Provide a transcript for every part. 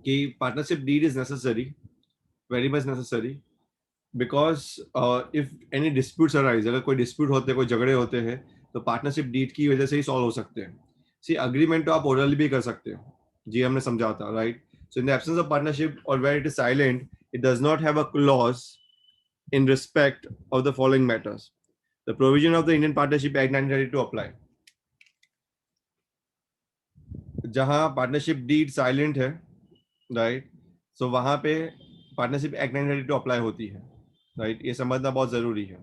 कि partnership deed is necessary, very much necessary, because if any disputes arise, अगर कोई dispute होते हैं, कोई झगड़े होते हैं, तो पार्टनरशिप डीड की वजह से ही सॉल्व हो सकते हैं. सी अग्रीमेंट तो आप ओरली भी कर सकते हो, जी हमने समझा था, right. So in the absence of partnership और where it is silent, it does not have a clause in respect of the following matters. The provision of the Indian Partnership Act 1932 apply. जहां partnership deed silent है, right, सो वहां पे partnership act 1932 apply होती है, right. ये समझना बहुत जरूरी है.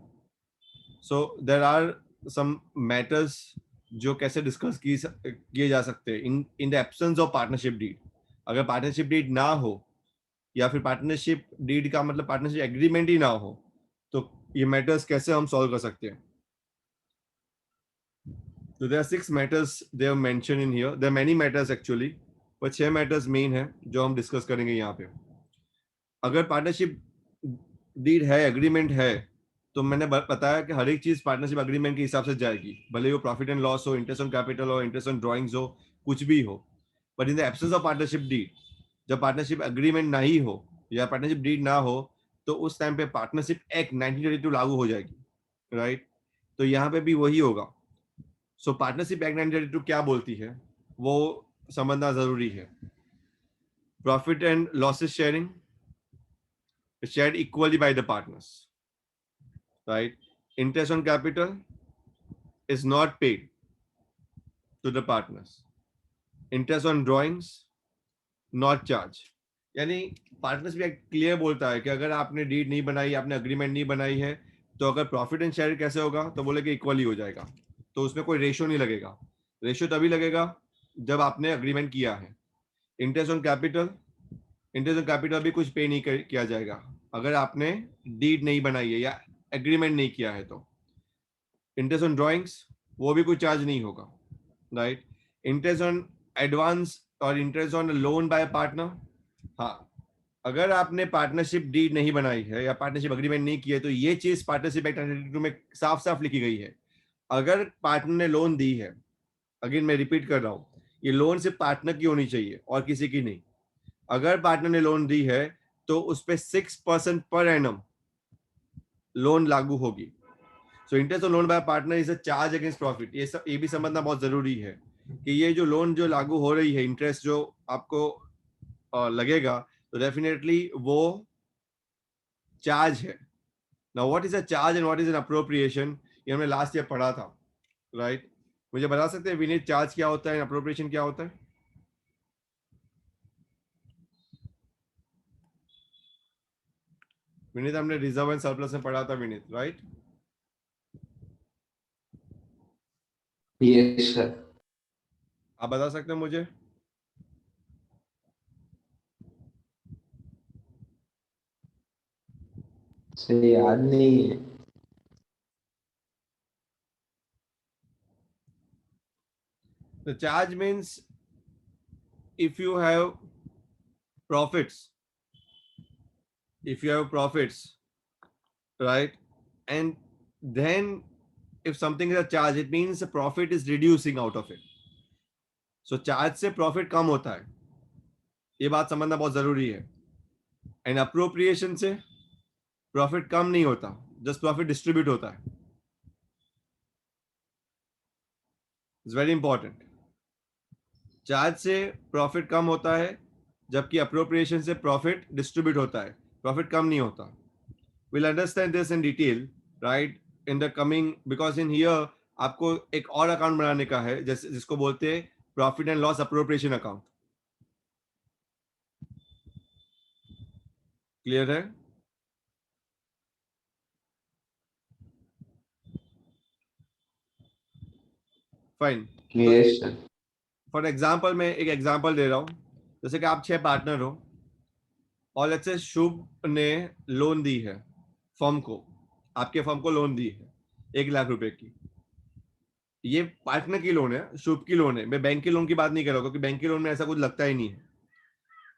सो देर आर सम मैटर्स जो कैसे डिस्कस किए जा सकते हैं in in the absence of partnership deed. अगर पार्टनरशिप डीड ना हो, या फिर पार्टनरशिप डीड का मतलब पार्टनरशिप एग्रीमेंट ही ना हो, तो ये मैटर्स कैसे हम सॉल्व कर सकते हैं. So there are 6 matters they have mentioned in here. There are many matters actually, पर 6 matters main है जो हम डिस्कस करेंगे यहाँ पे. अगर पार्टनरशिप डीड है, एग्रीमेंट है, तो मैंने बताया कि हर एक चीज पार्टनरशिप एग्रीमेंट के हिसाब से जाएगी, भले वो प्रॉफिट एंड लॉस हो, इंटरेस्ट ऑन कैपिटल हो, इंटरेस्ट ऑन ड्रॉइंग्स हो, कुछ भी हो. But in the absence of partnership deed, जब पार्टनरशिप एग्रीमेंट नहीं हो या पार्टनरशिप डीड ना हो, तो उस टाइम पे पार्टनरशिप एक्ट 1932 लागू हो जाएगी, राइट. तो यहाँ पे भी वही होगा. सो पार्टनरशिप एक्ट 1932 क्या बोलती है वो समझना जरूरी है. Profit and losses sharing shared equally by the partners, right. Interest on capital is not paid to the partners. Interest on drawings not charged. यानी पार्टनर्स भी एक क्लियर बोलता है कि अगर आपने डीड नहीं बनाई, आपने अग्रीमेंट नहीं बनाई है, तो अगर प्रॉफिट एंड शेयर कैसे होगा, तो बोले कि इक्वली हो जाएगा. तो उसमें कोई रेशियो नहीं लगेगा. रेशियो तभी लगेगा जब आपने अग्रीमेंट किया है. Interest on capital, interest on capital भी कुछ पे नहीं किया जाएगा अगर आपने डीड नहीं बनाई है या एग्रीमेंट नहीं किया है. तो इंटरेस्ट ऑन ड्रॉइंग्स वो भी कोई चार्ज नहीं होगा, राइट. इंटरेस्ट ऑन एडवांस और interest on loan by partner, हाँ, अगर आपने पार्टनरशिप डीड नहीं बनाई है या पार्टनरशिप एग्रीमेंट नहीं किया है, तो ये चीज पार्टनरशिप एक्ट 1932 में साफ साफ लिखी गई है. अगर पार्टनर ने लोन दी है, अगेन मैं रिपीट कर रहा हूं, ये लोन सिर्फ पार्टनर की होनी चाहिए और किसी की नहीं. अगर पार्टनर ने लोन दी है तो उस पर 6% पर एनम लोन लागू होगी. So interest on loan by partner is a charge against profit. ये भी समझना बहुत जरूरी है कि ये जो लोन जो लागू हो रही है, इंटरेस्ट जो आपको लगेगा, तो डेफिनेटली वो चार्ज है. Now what is a charge and what is an appropriation, ये हमने लास्ट ईयर पढ़ा था, राइट. मुझे बता सकते हैं विनीत, चार्ज क्या होता है, अप्रोप्रिएशन क्या होता है? विनीत, हमने रिजर्व एंड सरप्लस में पढ़ा था विनीत, राइट. Yes sir. आप बता सकते हैं मुझे? सर याद नहीं है. The charge means if you have profits, right, and then if something is a charge, it means the profit is reducing out of it. So charge से profit कम होता है, ये बात समझना बहुत जरूरी है. एंड अप्रोप्रिएशन से प्रॉफिट कम नहीं होता, जस्ट प्रॉफिट डिस्ट्रीब्यूट होता है. It's very important. चार्ज से प्रॉफिट कम होता है, जबकि अप्रोप्रिएशन से प्रॉफिट डिस्ट्रीब्यूट होता है, प्रॉफिट कम नहीं होता. Will understand this in detail, right, in the coming, because in here आपको एक और अकाउंट बनाने का है, जैसे जिसको बोलते हैं profit and loss appropriation account. Clear है? Fine. Yes sir. For example मैं एक एग्जाम्पल दे रहा हूं. जैसे कि आप 6 पार्टनर हो और लेट्स से शुभ ने लोन दी है फर्म को, आपके फर्म को लोन दी है 1 लाख रुपए की. ये पार्टनर की लोन है, शुभ की लोन है. मैं बैंक की लोन की बात नहीं कर रहा हूँ, क्योंकि बैंक की लोन में ऐसा कुछ लगता ही नहीं है.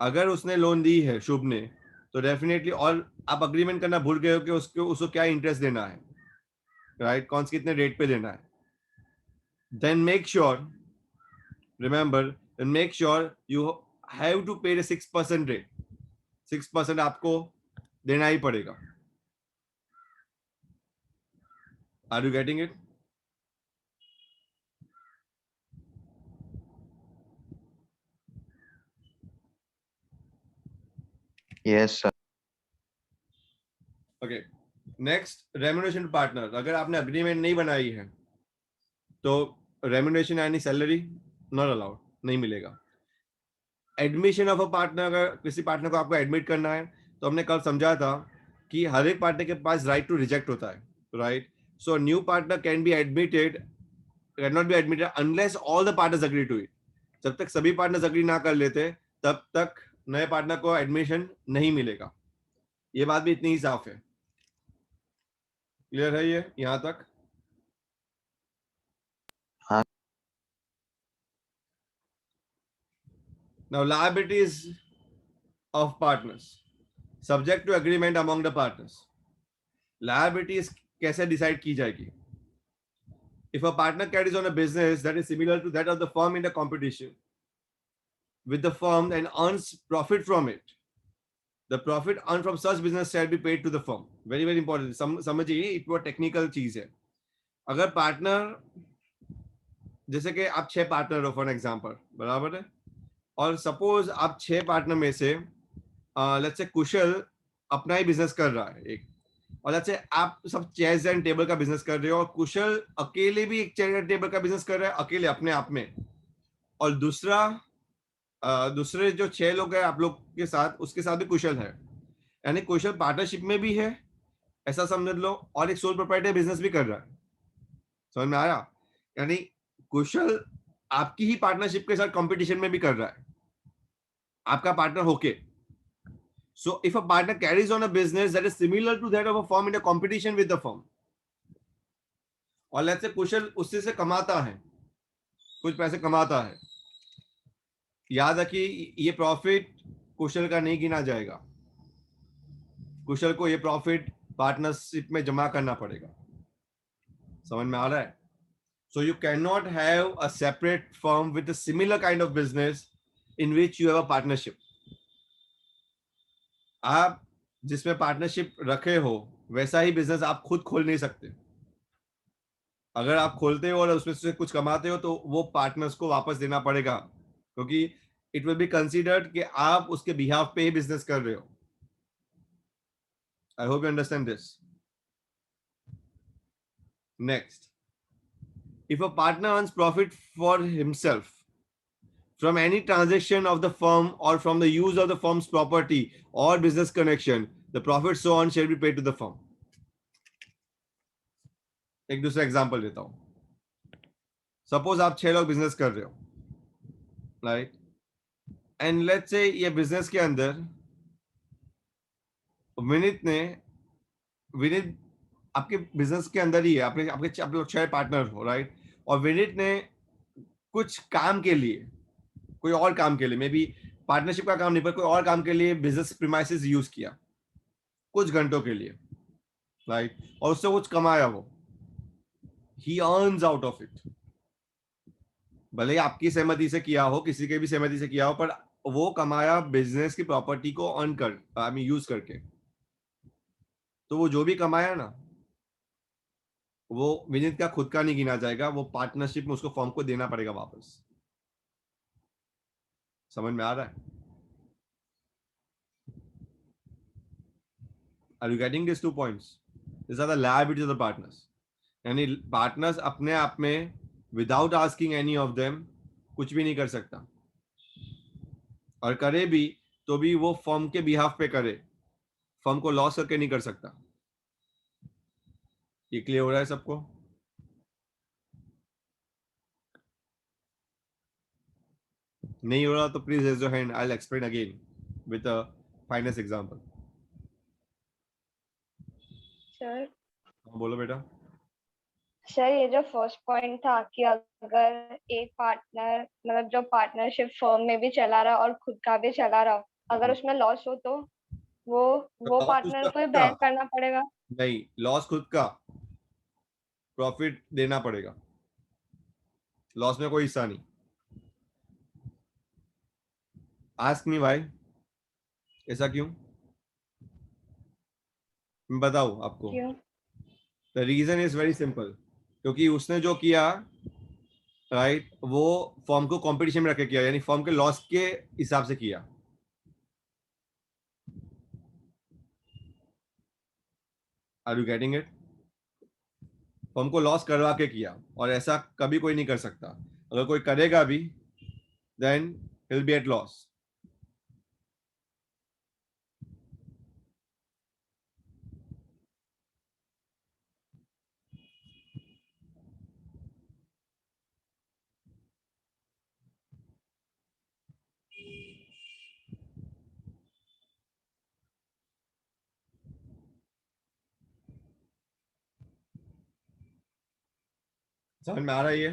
अगर उसने लोन दी है शुभ ने, तो डेफिनेटली, और आप अग्रीमेंट करना भूल गए हो कि उसको क्या इंटरेस्ट देना है, राइट, कौन से कितने रेट पे देना है, then make sure, remember, then make sure you have to pay 6% rate, 6% आपको देना ही पड़ेगा. Are you getting it? Yes, sir. Okay. Next, remuneration partner. अगर आपने अग्रीमेंट नहीं बनाई है तो रेम्यूनरेशन यानी सैलरी नॉट अलाउड, नहीं मिलेगा. एडमिशन ऑफ अ पार्टनर, अगर किसी पार्टनर को आपको एडमिट करना है तो हमने कल समझा था कि हर एक पार्टनर के पास राइट टू रिजेक्ट होता है, right. So new partner can be admitted, can not be admitted unless all the partners agree to it. जब तक सभी पार्टनर्स एग्री ना कर लेते तब तक नए पार्टनर को एडमिशन नहीं मिलेगा. ये बात भी इतनी ही साफ है. क्लियर है ये यहां तक? हाँ. Now liabilities of partners subject to agreement among the partners. Liabilities कैसे डिसाइड की जाएगी? If a partner carries on a business that is similar to that of the firm in the competition with the firm and earns profit from it, the profit earned from such business shall be paid to the firm. Very very important. समझिए, it वो technical चीज है. अगर partner, जैसे कि आप 6 partner हो for example, बराबर है, और सपोज आप 6 पार्टनर में से लेट्स से कुशल अपना ही बिजनेस कर रहा है एक, और लेट्स से आप सब चेयर्स एंड टेबल का बिजनेस कर रहे हो और कुशल अकेले भी एक चेयर एंड टेबल का बिजनेस कर रहा है अकेले अपने आप में, और दूसरे जो 6 लोग हैं आप लोग के साथ, उसके साथ भी कुशल है, यानी कुशल पार्टनरशिप में भी है ऐसा समझ लो, और एक सोल प्रोप्राइटर बिजनेस भी कर रहा है. समझ में आया? यानी कुशल आपकी ही पार्टनरशिप के साथ कंपटीशन में भी कर रहा है आपका पार्टनर होके. So if a partner carries on a business that is similar to that of a firm in a competition with the firm, और लेट्स से कुशल उससे से कमाता है, कुछ पैसे कमाता है, याद रखिए ये प्रॉफिट कुशल का नहीं गिना जाएगा, कुशल को ये प्रॉफिट पार्टनरशिप में जमा करना पड़ेगा. समझ में आ रहा है? So you cannot have a separate firm with a similar kind of business in which you have a partnership. आप जिसमें पार्टनरशिप रखे हो वैसा ही बिजनेस आप खुद खोल नहीं सकते. अगर आप खोलते हो और उसमें से कुछ कमाते हो तो वो पार्टनर्स को वापस देना पड़ेगा, क्योंकि इट विल बी कंसीडर्ड कि आप उसके बिहाफ पे ही बिजनेस कर रहे हो. I hope you understand this. Next, if a partner earns profit for himself from any transaction of the firm or from the use of the firm's property or business connection, the profit so on shall be paid to the firm. एक दूसरा example देता हूं. Suppose आप 6 लोग business कर रहे हो, right, and let's say ये बिजनेस के अंदर विनीत आपके बिजनेस के अंदर ही है, आप लोग 6 पार्टनर हो, राइट, और विनीत ने कुछ काम के लिए, कोई और काम के लिए, मे बी पार्टनरशिप का काम नहीं पर कोई और काम के लिए बिजनेस प्रीमाइसेस यूज किया कुछ घंटों के लिए, राइट, और उससे कुछ कमाया वो, ही अर्न्स आउट ऑफ इट. भले ही आपकी सहमति से किया हो, किसी के भी सहमति से किया हो, पर वो कमाया बिजनेस की प्रॉपर्टी को अर्न कर, आई मीन यूज करके. तो वो जो भी कमाया ना, वो विनीत का खुद का नहीं गिना जाएगा, वो पार्टनरशिप में उसको फर्म को देना पड़ेगा वापस. समझ में आ रहा है? Are you getting this 2 points? This are the liabilities of the partners. यानी पार्टनर्स अपने आप में without asking any of them कुछ भी नहीं कर सकता, और करे भी तो भी वो फर्म के बिहाफ पे करे, फर्म को लॉस करके नहीं कर सकता. ये क्लियर हो रहा है सबको? नहीं हो रहा तो please raise your hand, I will explain again with a finest example. Sir बोलो बेटा. सर ये जो फर्स्ट पॉइंट था कि अगर एक पार्टनर मतलब जो पार्टनरशिप फर्म में भी चला रहा और खुद का भी चला रहा, अगर उसमें लॉस हो तो वो लॉस पार्टनर उसका को ही खुद का बेयर करना पड़ेगा. नहीं, लॉस खुद का, प्रॉफिट देना पड़ेगा, लॉस में कोई हिस्सा नहीं. आस्क मी व्हाई, ऐसा क्यों? मैं बताऊं आपको, क्यों? The reason is very simple, क्योंकि उसने जो किया, राइट, वो फॉर्म को कंपटीशन में रख के किया, यानी फॉर्म के लॉस के हिसाब से किया। Are you getting it? Firm को लॉस करवा के किया, और ऐसा कभी कोई नहीं कर सकता। अगर कोई करेगा भी, then will be at loss. समझ में आ रहा है ये?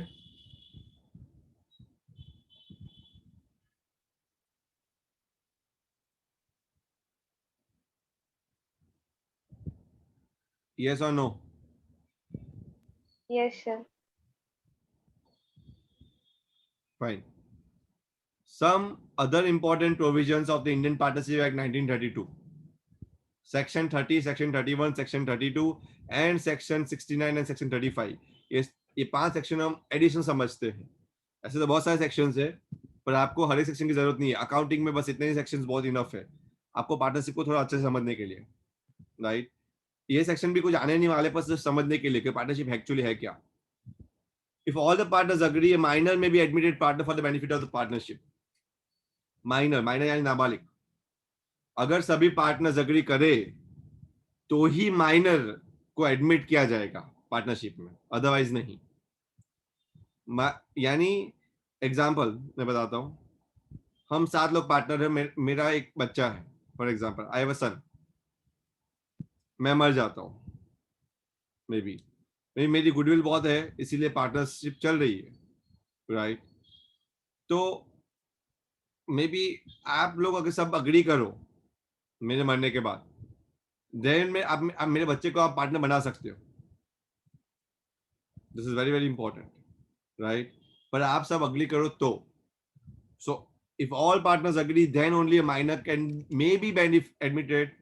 Yes or no? Yes, sir. Fine. Some other important provisions of the Indian Partnership Act 1932. Section 30, Section 31, Section 32 and Section 69 and Section 35. ये 5 सेक्शन हम एडिशन समझते हैं। ऐसे तो बहुत सारे सेक्शंस है, पर आपको हर एक सेक्शन की जरूरत नहीं है। अकाउंटिंग में बस इतने ही सेक्शंस बहुत इनफ है आपको पार्टनरशिप को थोड़ा अच्छे से समझने के लिए, राइट। ये सेक्शन भी कुछ आने नहीं वाले, पर सिर्फ समझने के लिए कि पार्टनरशिप एक्चुअली है क्या। If all the partners agree, a minor may be admitted partner for the benefit of the partnership. Minor यानी नाबालिग। अगर सभी पार्टनर्स अग्री करे तो ही माइनर को एडमिट किया जाएगा पार्टनरशिप में, अदरवाइज नहीं। यानी एग्जांपल मैं बताता हूं, हम 7 लोग पार्टनर है, मेरा एक बच्चा है, for example I have a son, मैं मर जाता हूं, मे बी मेरी गुडविल बहुत है, इसीलिए पार्टनरशिप चल रही है, राइट। तो मे बी आप लोग अगर सब अग्री करो मेरे मरने के बाद, देन में आप मेरे बच्चे को आप पार्टनर बना सकते हो। This is very very important, right. पर आप सब अग्री करो तो, so if all partners agree then only a minor can may be admitted.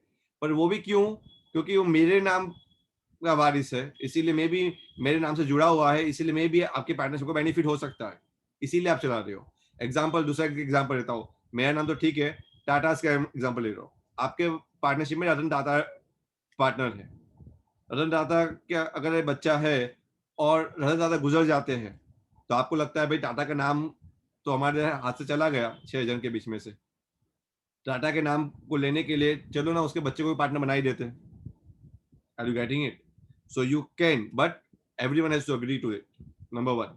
पर वो भी क्यों? क्योंकि वो मेरे नाम का वारिस है, इसीलिए मे बी मेरे नाम से जुड़ा हुआ है, इसीलिए मे बी आपके पार्टनरशिप को बेनिफिट हो सकता है, इसीलिए आप चला रहे हो। एग्जाम्पल, दूसरा एग्जाम्पल लेता हूँ, मेरा नाम तो ठीक है, टाटा का एग्जाम्पल ले रहा हूँ। आपके पार्टनरशिप में रतन टाटा पार्टनर है। रतन टाटा का अगर एक बच्चा है और रतन टाटा गुजर जाते हैं, तो आपको लगता है भाई टाटा का नाम तो हमारे हाथ से चला गया 6 जन के बीच में से, टाटा के नाम को लेने के लिए चलो ना उसके बच्चे को भी पार्टनर बना ही देते हैं। Are you getting it? So you can, but everyone has to agree to it. Number 1.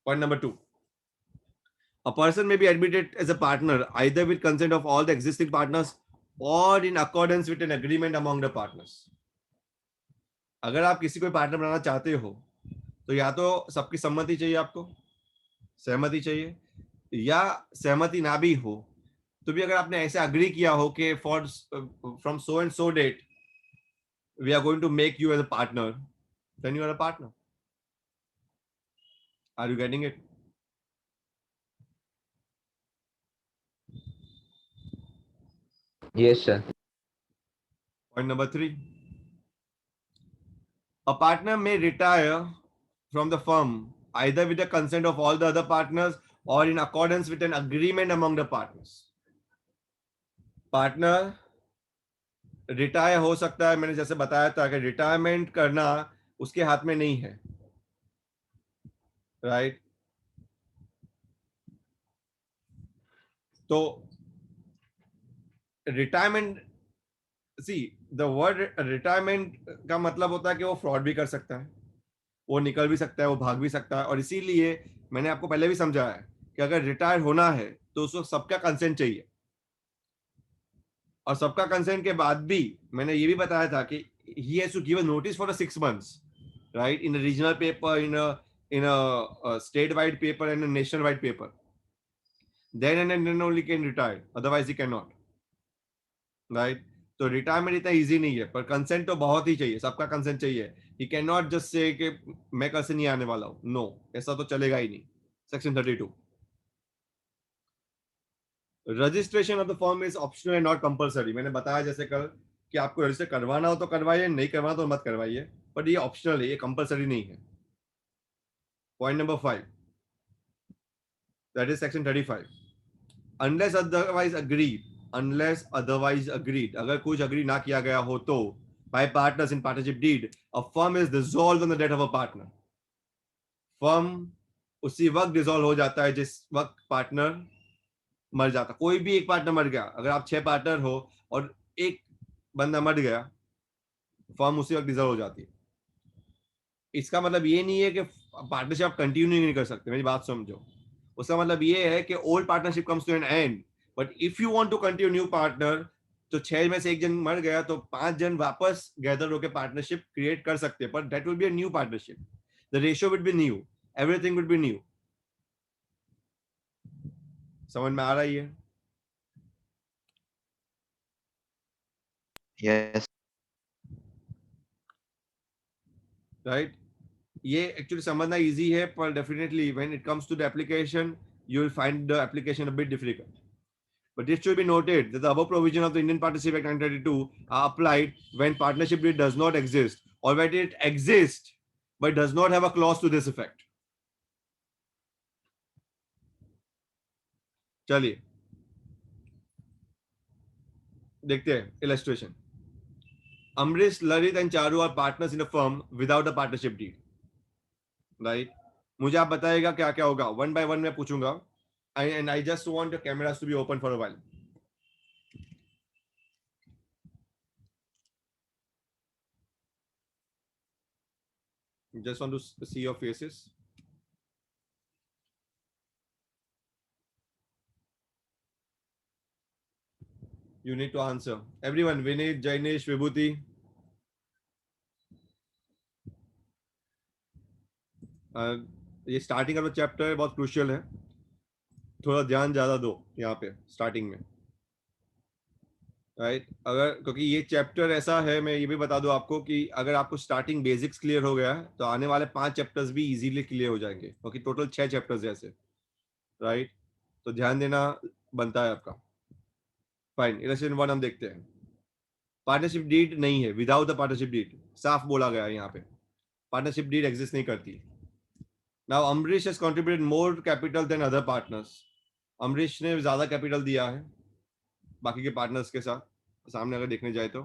Point number 2. A person may be admitted as a partner either with consent of all the existing partners or in accordance with an agreement among the partners. अगर आप किसी को partner बनाना चाहते हो तो या तो सबकी सम्मति चाहिए, आपको सहमति चाहिए, या सहमति ना भी हो तो भी अगर आपने ऐसे अग्री किया हो कि for from so and so date we are going to make you as a partner, then you are a partner. Are you getting it? Yes, sir. Point number 3. A partner may retire from the firm either with the consent of all the other partners or in accordance with an agreement among the partners. Partner retire हो सकता है, मैंने जैसे बताया था कि retirement करना उसके हाथ में नहीं है, राइट। तो retirement, see the word retirement का मतलब होता है कि वो फ्रॉड भी कर सकता है, वो निकल भी सकता है, वो भाग भी सकता है, और इसीलिए मैंने आपको पहले भी समझाया है कि अगर रिटायर होना है तो उसको सबका कंसेंट चाहिए, और सबका कंसेंट के बाद भी मैंने ये भी बताया था कि he has to give a notice for 6 months, right, in a regional paper, in a state wide paper and a national wide paper, then and then only can retire, otherwise he cannot, right। तो retirement इतना easy नहीं है, पर consent तो बहुत ही चाहिए, सबका consent चाहिए। He can not just say कि मैं कल से नहीं आने वाला हूं, नो, ऐसा तो चलेगा ही नहीं। Section 32, registration of the firm is optional and not compulsory. मैंने बताया जैसे कल कि आपको रजिस्टर करवाना हो तो करवाइए, नहीं करवाना तो मत करवाइए, बट ये ऑप्शनल है, ये कंपलसरी नहीं है. Point number 5, that is section 35. Unless otherwise agreed, unless otherwise agreed, अगर कुछ अग्री ना किया गया हो तो by partners in partnership deed, a firm is dissolved on the death of a partner. Firm उसी वक्त डिसॉल्व हो जाता है जिस वक्त पार्टनर मर जाता. कोई भी एक पार्टनर मर गया, अगर आप 6 पार्टनर हो और एक बंदा मर गया, फर्म उसी वक्त डिसॉल्व हो जाती है. इसका मतलब ये नहीं है कि पार्टनरशिप आप कंटिन्यू नहीं कर सकते, मेरी बात समझो. उसका मतलब ये है कि old partnership comes to an end, but if you want to continue new partner, तो 6 में से एक जन मर गया तो 5 जन वापस गैदर होकर पार्टनरशिप क्रिएट कर सकते हैं, but that will be a new partnership. The ratio will be new, everything will be new. समझ में आ रही है? Yes. राइट. ये एक्चुअली समझना इजी है, पर definitely when it comes to the application you will find the application a bit difficult. But it should be noted that the above provision of the Indian Partnership Act 1932 are applied when partnership deed does not exist, or when it exists but does not have a clause to this effect. चलिए देखते हैं illustration. Amrish, Lalit and Charu are partners in a firm without a partnership deed. Right? मुझे आप बताइएगा क्या क्या होगा. One by one मैं पूछूंगा. And I just want the cameras to be open for a while. Just want to see your faces. You need to answer. Everyone, Vinay, Jainesh, Vibhuti. ये starting का चैप्टर बहुत crucial है, थोड़ा ध्यान ज्यादा दो यहाँ पे स्टार्टिंग में. राइट. अगर क्योंकि ये चैप्टर ऐसा है, मैं ये भी बता दूं आपको कि अगर आपको स्टार्टिंग बेसिक्स क्लियर हो गया तो आने वाले 5 चैप्टर्स भी इजीली क्लियर हो जाएंगे, क्योंकि टोटल 6 चैप्टर्स है ऐसे. राइट. तो ध्यान देना बनता है आपका. फाइन. इलेक्शन 1 हम देखते हैं. पार्टनरशिप डीड नहीं है. विदाउट द पार्टनरशिप डीड, साफ बोला गया है यहाँ पे. पार्टनरशिप डीड एग्जिस्ट नहीं करती. Now Amrish has contributed more capital than other partners. Amrish ने ज्यादा कैपिटल दिया है बाकी के पार्टनर्स के साथ. सामने अगर देखने जाए तो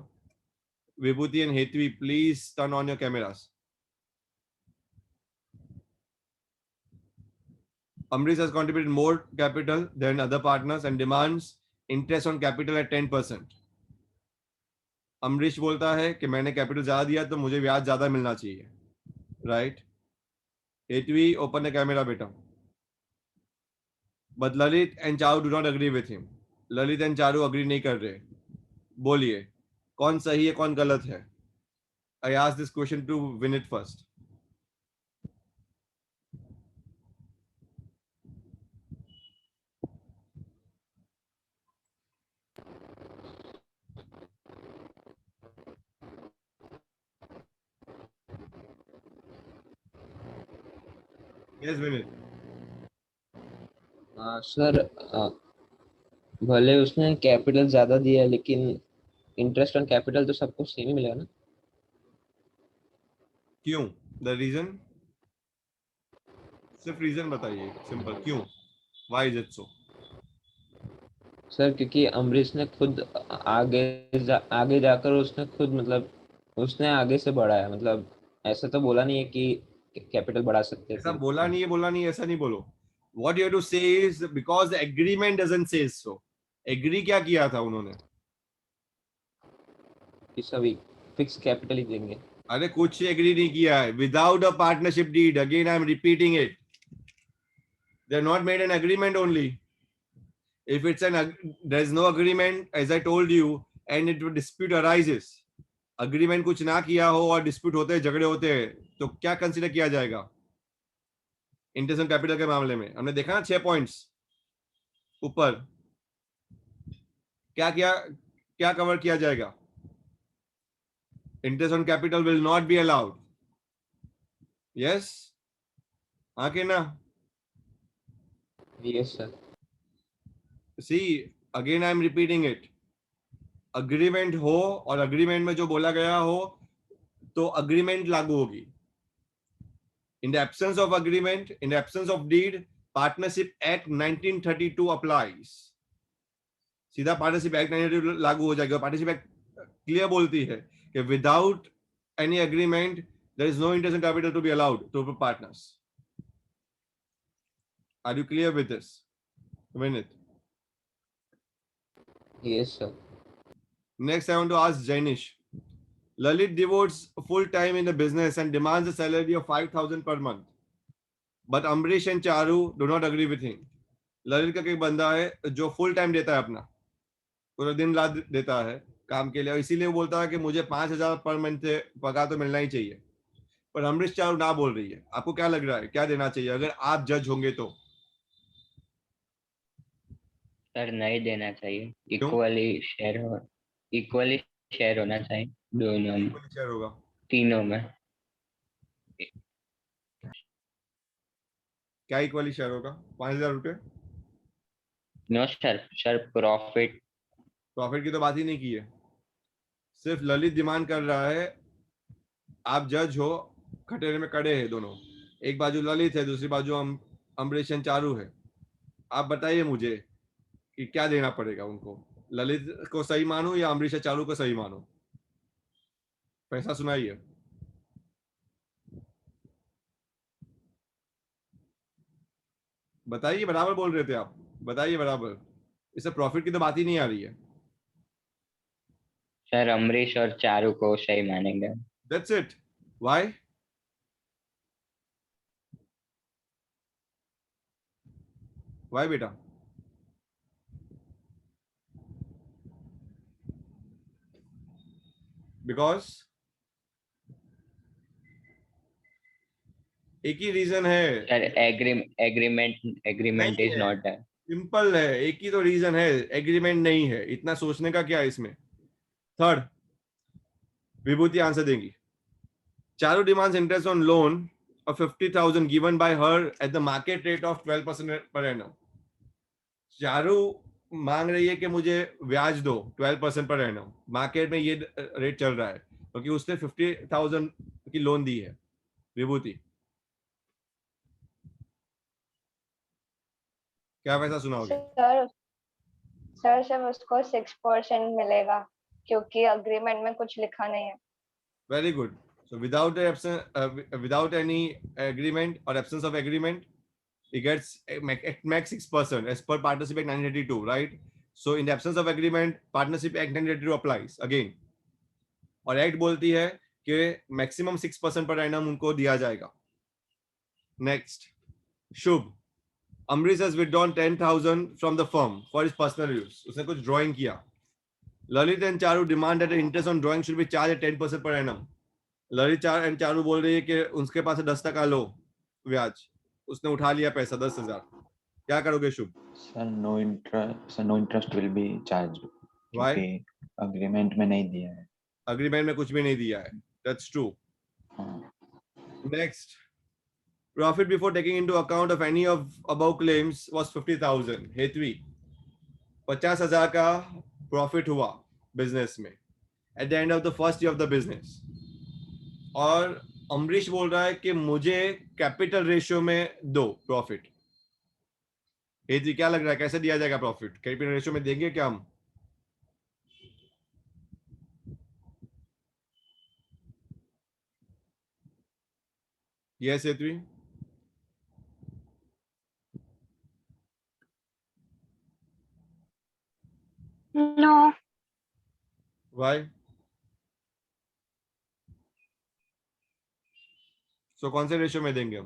Vibhuti and Hetvi, please turn on your cameras. Amrish has contributed more capital than other partners and demands interest on capital at 10%. Amrish बोलता है कि मैंने कैपिटल ज्यादा दिया तो मुझे ब्याज ज्यादा मिलना चाहिए. Right. Hetvi, open the camera बेटा. But Lalit and Charu do not agree with him. Lalit and Charu agree नहीं कर रहे. बोलिए कौन सही है कौन गलत है. I ask this question to Vinit first. Yes Vinit. Sir भले उसने कैपिटल ज्यादा दिया लेकिन इंटरेस्ट ऑन कैपिटल तो सबको सेम ही मिलेगा ना. क्यों? द रीजन, सिर्फ रीजन बताइए सिंपल. क्यों? Why is it so? Sir क्योंकि अमरीश ने खुद आगे जाकर उसने खुद मतलब उसने आगे से बढ़ाया. मतलब ऐसा तो बोला नहीं है कि कैपिटल बढ़ा सकते ऐसा थे. बोला नहीं, ऐसा नहीं बोलो. What you have to say is because the agreement doesn't say so. Agree क्या किया था उन्होंने? कि सभी फिक्स कैपिटल ही देंगे. अरे कुछ एग्री नहीं किया है. Without a partnership deed, again I am repeating it. They have not made an agreement only. If it's there is no agreement, as I told you, and it dispute arises. Agreement कुछ ना किया हो और dispute होते हैं, झगड़े होते हैं, तो क्या कंसीडर किया जाएगा? इंटरेस्ट ऑन कैपिटल के मामले में हमने देखा ना 6 पॉइंट्स ऊपर. क्या क्या कवर किया जाएगा? Interest on capital will not be allowed. Yes, हाँ कि ना? Yes sir. See again I am repeating it, agreement हो और अग्रीमेंट में जो बोला गया हो तो अग्रीमेंट लागू होगी. In the absence of agreement, in the absence of deed, Partnership Act 1932 applies. सीधा पार्टनरशिप एक्ट 1932 लागू हो जाएगा. पार्टनरशिप एक्ट क्लियर बोलती है कि without any agreement there is no interest in capital to be allowed to partners. Are you clear with this, Vinit? Yes, sir. Next, I want to ask Jainish. Lalit devotes full time in the business and demands a salary of 5,000 per month. But Amrish and Charu do not agree with him. Lalit का एक बंदा है जो full time देता है, अपना पूरा दिन रात देता है काम के लिए, इसीलिए वो बोलता है कि मुझे 5,000 पर मंथ पगार तो मिलना ही चाहिए. पर अमरीश चारू ना बोल रही है. आपको क्या लग रहा है, क्या देना चाहिए अगर आप जज होंगे तो? सर नहीं देना चाहिए. क्यों? इक्वली शेयर होना चाहिए दोनों में, शेयर होगा तीनों में. क्या इक्वली शेयर होगा? 5,000 रुपये नो सर प्रॉफिट की तो बात ही नहीं की है. सिर्फ ललित डिमांड कर रहा है, आप जज हो, खटेरे में कड़े हैं दोनों, एक बाजू ललित है, दूसरी बाजू अमरीश एंड चारू है. आप बताइए मुझे कि क्या देना पड़ेगा उनको, ललित को सही मानो या अमरीश चारू को सही मानो? पैसा सुनाइए. बताइए, बराबर बोल रहे थे आप, बताइए बराबर. इससे प्रॉफिट की तो बात ही नहीं आ रही है. सर अमरीश और चारू को सही मानेंगे. That's it. व्हाई? व्हाई बेटा? बिकॉज एक ही रीजन है. सर एग्रीमेंट इज नॉट है. सिंपल है, एक ही तो रीजन है, एग्रीमेंट नहीं है. इतना सोचने का क्या है इसमें? थर्ड, विभूति आंसर देंगी. Charu demands interest on loan of 50,000 given by her at the market rate of 12% per annum. Charu मांग रही है कि मुझे ब्याज दो 12% पर annum. मार्केट में ये रेट चल रहा है क्योंकि उसने 50,000 की लोन दी है. विभूति, क्या पैसा सुनाओगे? सर सिर्फ उसको 6% मिलेगा क्योंकि अग्रीमेंट में कुछ लिखा नहीं है. Very good. So without any agreement or absence of agreement, it gets max 6% as per Partnership Act 1982, right? So in the absence of agreement, Partnership Act 1982 applies again. और एक्ट बोलती है कि मैक्सिमम 6% पर एनम उनको दिया जाएगा. Next, Shubh. Amrish has withdrawn 10,000 from the firm for his personal use. उसने कुछ drawing किया. Lalit and Charu demand that interest on drawing should be charge at 10% per annum. Lalit and Charu बोल रही है कि उसके पास 10% लो ब्याज. उसने उठा लिया पैसा 10,000. क्या करोगे Shubh? Sir no interest will be charge. Why? Agreement में नहीं दिया है. अग्रीमेंट में कुछ भी नहीं दिया है. That's true. Next, profit before taking into account of any of above claims was 50,000. Hetvi, 50,000 का प्रॉफिट हुआ बिजनेस में at the end of the first year of the business. और अमरीश बोल रहा है कि मुझे कैपिटल रेशियो में दो प्रॉफिट. हेतवी, क्या लग रहा है, कैसे दिया जाएगा प्रॉफिट? कैपिटल रेशियो में देंगे क्या हम? यस हेतवी? नो. व्हाई? सो कौन से रेशियो में देंगे हम?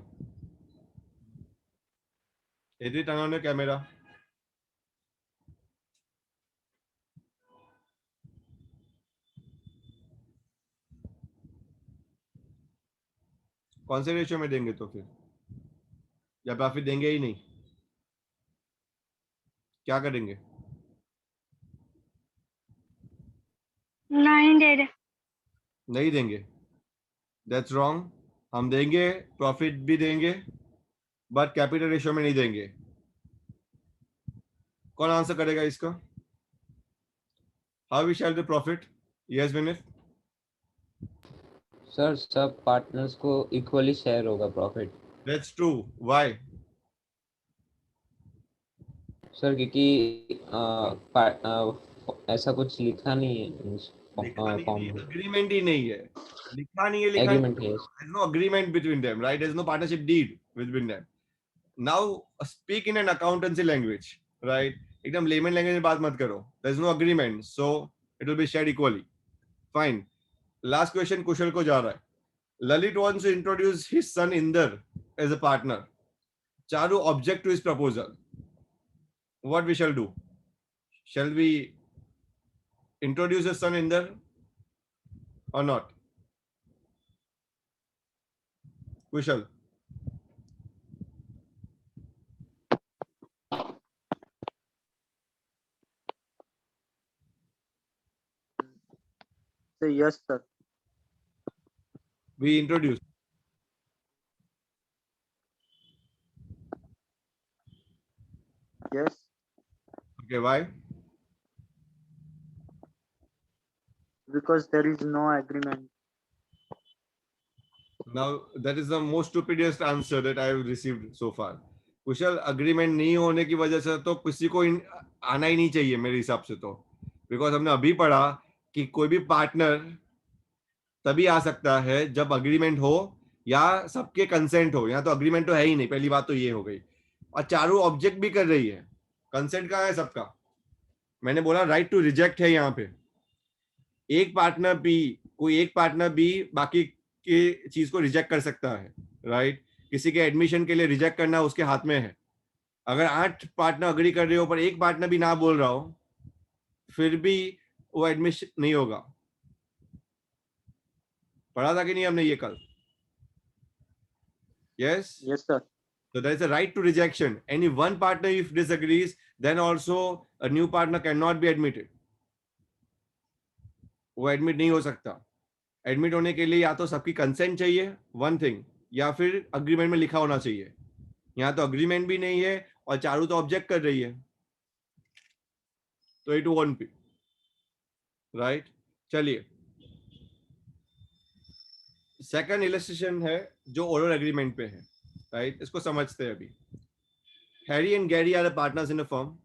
Hetvi, turn on camera. कौन से रेशियो में देंगे तो फिर, या प्रॉफिट देंगे ही नहीं? क्या करेंगे? नहीं देंगे. That's wrong. हम देंगे, प्रॉफिट भी देंगे, बट कैपिटल रेशियो में नहीं देंगे. कौन आंसर करेगा इसका? How we share the profit? Yes Vinit? Sir सब पार्टनर्स को इक्वली शेयर होगा profit. That's true. Why? Sir क्योंकि ऐसा कुछ लिखा नहीं है लिखा नहीं फॉर्म है, में। अग्रीमेंट ही नहीं है। लिखा नहीं है, लिखा नहीं एग्रीमेंट है। है। No agreement between them, right? There is no partnership deed between them. Now speak in an accountancy language, right? एकदम लेमन लैंग्वेज में बात मत करो। There is no agreement, so it will be shared equally. Fine. Last question Kushal को जा रहा है। Lalit wants to introduce his son Inder as a partner. Charu object to his proposal. What we shall do? Shall we introduce his son Inder or not? Kushal. Say yes, sir. We introduce. Yes. Okay, why? Because there is no agreement. Now that is the most stupidest answer that I have received so far. Kusal, agreement नहीं होने की वजह से तो किसी को आना ही नहीं चाहिए मेरे हिसाब से तो। बिकॉज हमने अभी पढ़ा कि कोई भी पार्टनर तभी आ सकता है जब अग्रीमेंट हो या सबके कंसेंट हो। यहाँ तो अग्रीमेंट तो है ही नहीं, पहली बात तो ये हो गई। और चारू ऑब्जेक्ट भी कर रही है, कंसेंट कहाँ है सबका? मैंने बोला राइट टू रिजेक्ट है यहाँ पे। एक पार्टनर भी, कोई एक पार्टनर भी बाकी की चीज को रिजेक्ट कर सकता है, राइट? किसी के एडमिशन के लिए रिजेक्ट करना उसके हाथ में है। अगर 8 पार्टनर अग्री कर रहे हो पर एक पार्टनर भी ना बोल रहा हो, फिर भी वो एडमिशन नहीं होगा। पढ़ा था कि नहीं हमने ये कल? Yes? Yes, sir. So there is a right to rejection. Any one partner if disagrees, then also a new partner cannot be admitted. वो एडमिट नहीं हो सकता। एडमिट होने के लिए या तो सबकी कंसेंट चाहिए, वन थिंग, या फिर अग्रीमेंट में लिखा होना चाहिए। यहाँ तो अग्रीमेंट भी नहीं है और चारू तो ऑब्जेक्ट कर रही है, तो इट वोंट बी, राइट? चलिए, सेकंड इलस्ट्रेशन है जो ओरल एग्रीमेंट पे है, राइट? इसको समझते हैं अभी। Harry and Gary are the partners in a firm.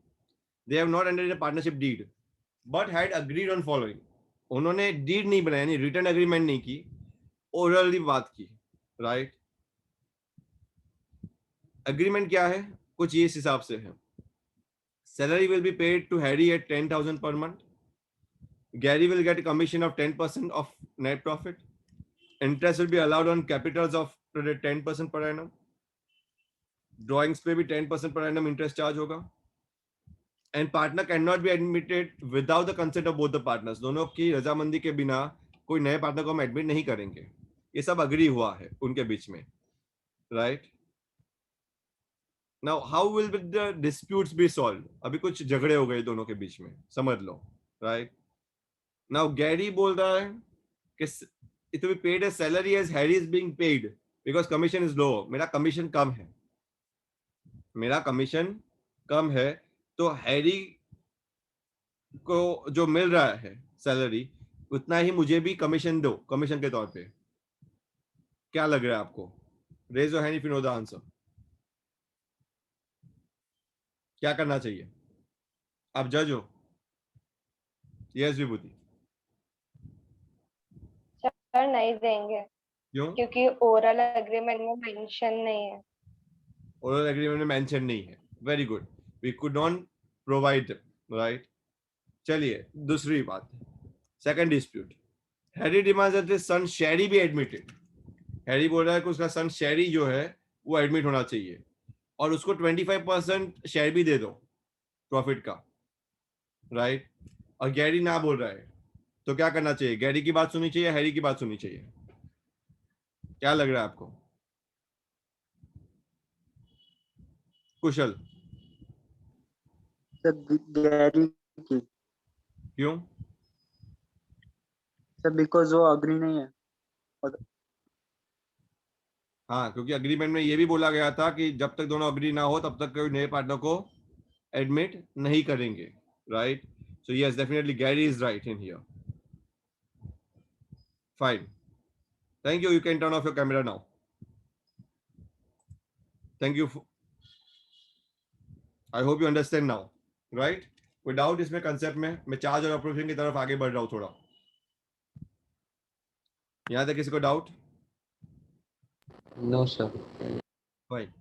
They have not entered in a partnership deed but had agreed on following. उन्होंने डीड नहीं बनाया, यानी रिटन एग्रीमेंट नहीं की, ओरली बात की, राइट? एग्रीमेंट क्या है? कुछ ये इस हिसाब से है। Salary will be paid to Harry at 10,000 per month. Gary will get a commission of 10% of net profit. Interest will be allowed on capitals of 10% per annum. Drawings पे भी 10% per annum interest charge होगा. And partner cannot be admitted without the consent of both the partners. दोनों की रजामंदी के बिना कोई नए पार्टनर को हम एडमिट नहीं करेंगे। ये सब अग्री हुआ है उनके बीच में, right? Now how will the disputes be solved? अभी कुछ झगड़े हो गए दोनों के बीच में, समझ लो, राइट? Now Gary बोल रहा है कि it will be paid as salary as Harry is being paid because commission is low. मेरा कमीशन कम है, मेरा कमीशन कम है, तो हैरी को जो मिल रहा है सैलरी उतना ही मुझे भी कमीशन दो, कमीशन के तौर पे। क्या लग रहा है आपको? Raise your hand if you know the answer. क्या करना चाहिए? आप जज हो। यस विभूति। सर नहीं देंगे क्यों? क्योंकि ओरल एग्रीमेंट में मेंशन नहीं है। ओरल एग्रीमेंट में मेंशन नहीं है। Very good, we could not provide, right? चलिए दूसरी बात, second dispute. Harry demands that his son Sherry be admitted. Harry बोल रहा है कि उसका सन शेरी जो है वो एडमिट होना चाहिए और उसको 25% शेयर भी दे दो प्रॉफिट का, राइट? और गैरी ना बोल रहा है, तो क्या करना चाहिए? गैरी की बात सुननी चाहिए, हैरी की बात सुननी चाहिए? क्या लग रहा है आपको? कुशल। सर गैरी की। क्यों? सर बिकॉज वो अग्री नहीं है। हाँ, क्योंकि अग्रीमेंट में ये भी बोला गया था कि जब तक दोनों अग्री ना हो तब तक कोई नए पार्टनर को एडमिट नहीं करेंगे, right? So yes, definitely Gary is right in here. Fine, thank you. You can turn off your camera now. Thank you. I hope you understand now, right? कोई डाउट इसमें कंसेप्ट में? मैं charge और appropriation की तरफ आगे बढ़ रहा हूं थोड़ा. यहां तक किसी को doubt? No sir. Fine.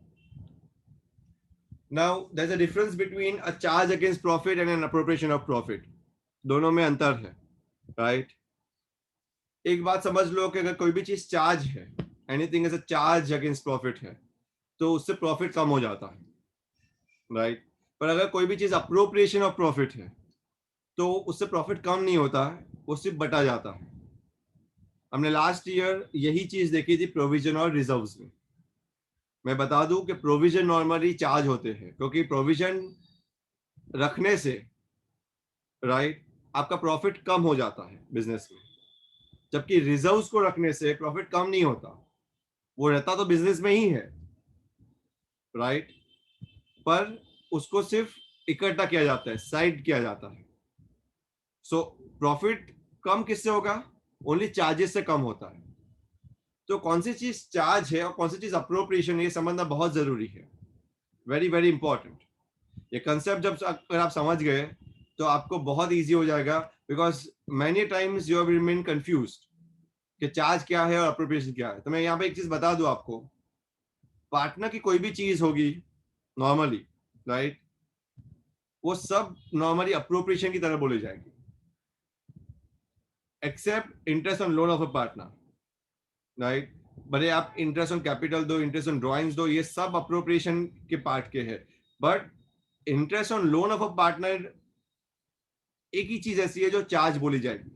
Now, there's a difference between a charge against profit and an appropriation of profit. दोनों में अंतर है, right? एक बात समझ लो कि अगर कोई भी चीज चार्ज है, anything is a charge against profit है, तो उससे प्रॉफिट कम हो जाता है, राइट? पर अगर कोई भी चीज अप्रोप्रिएशन ऑफ प्रॉफिट है, तो उससे प्रॉफिट कम नहीं होता है, वो सिर्फ बटा जाता है. हमने लास्ट ईयर यही चीज देखी थी प्रोविजन और रिजर्व्स में. मैं बता दूं कि प्रोविजन नॉर्मली चार्ज होते हैं, क्योंकि प्रोविजन रखने से, राइट, आपका प्रॉफिट कम हो जाता है बिजनेस में, जबकि रिजर्व्स को रखने से प्रॉफिट कम नहीं होता, वो रहता तो बिजनेस में ही है, राइट, पर उसको सिर्फ इकट्ठा किया जाता है, साइड किया जाता है. सो प्रॉफिट कम किससे होगा? ओनली चार्जेस से कम होता है. तो कौन सी चीज चार्ज है और कौन सी चीज अप्रोप्रिएशन है, ये समझना बहुत जरूरी है. Very very important. ये कंसेप्ट जब अगर आप समझ गए तो आपको बहुत इजी हो जाएगा, because many times you have remain confused कि चार्ज क्या है और अप्रोप्रिएशन क्या है. तो मैं यहाँ पे एक चीज बता दूं आपको, पार्टनर की कोई भी चीज होगी नॉर्मली, राइट, वो सब नॉर्मली अप्रोप्रिएशन की तरह बोली जाएगी, except interest on loan of a partner, right? भले आप इंटरेस्ट ऑन कैपिटल दो, इंटरेस्ट ऑन ड्रॉइंग्स दो, ये सब अप्रोप्रिएशन के पार्ट के हैं. But interest on loan of a partner एक ही चीज ऐसी है जो चार्ज बोली जाएगी,